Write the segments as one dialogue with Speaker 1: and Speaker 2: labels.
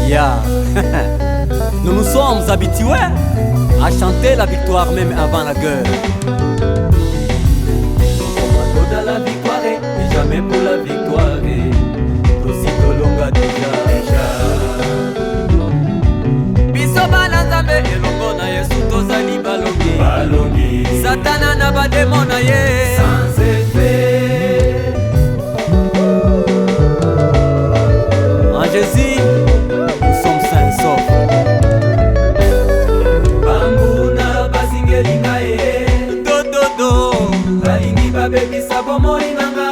Speaker 1: Yeah. Nous nous sommes habitués à chanter la victoire même avant la guerre.
Speaker 2: Dans la victoire et jamais pour la victoire. Aussi Tolonga déjà. Biso bana Nzambe elongo na Yesu tozali balongi. Satana na bademo na ye sans effet.
Speaker 1: En Jésus, nous sommes sains et saufs.
Speaker 2: Bambuna basingeli ngaye do balingi babebisa bomoi nanga.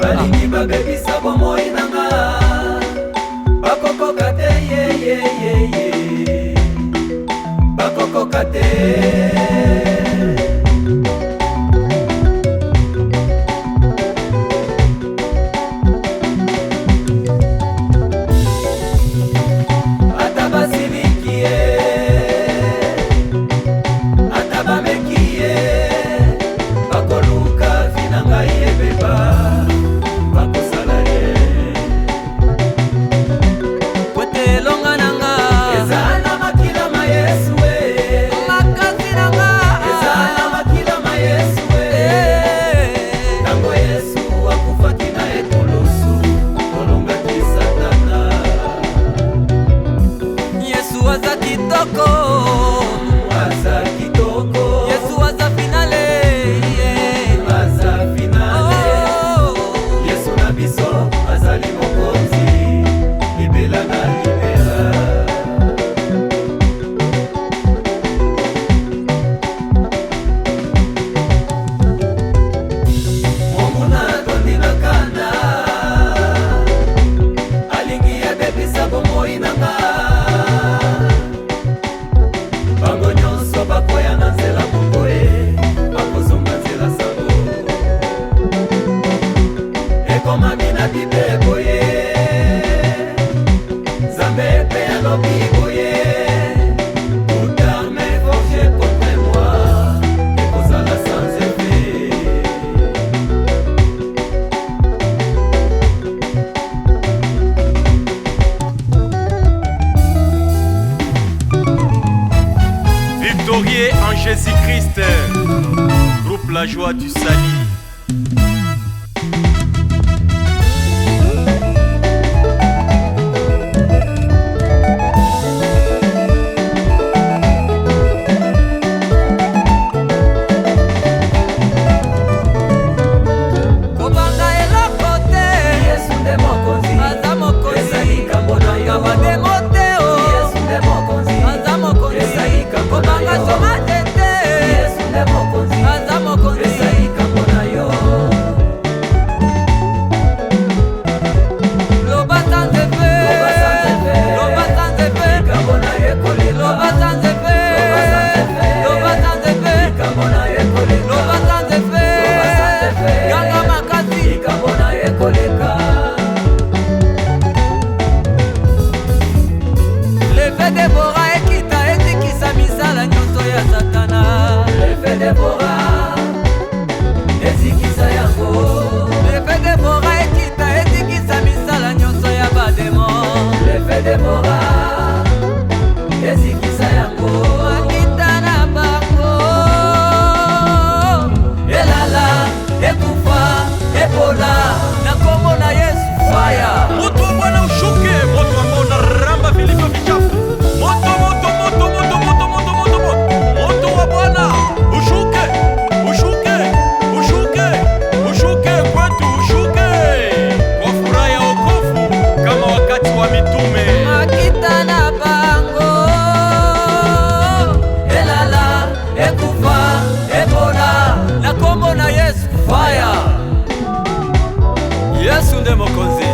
Speaker 2: Balingi babebisa bomoi nanga. Bakokoka te ye bakokoka te.
Speaker 3: Victorieux en Jésus-Christ, groupe La Joie du Salut.
Speaker 2: Yesu nde mokonzi.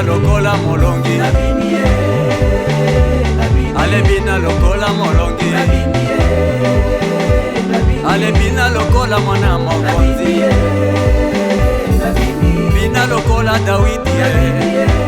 Speaker 2: bina lokola molongi, ale bina lokola molongi, ale bina lokola mwana mokonzi, bina lokola Dawidi.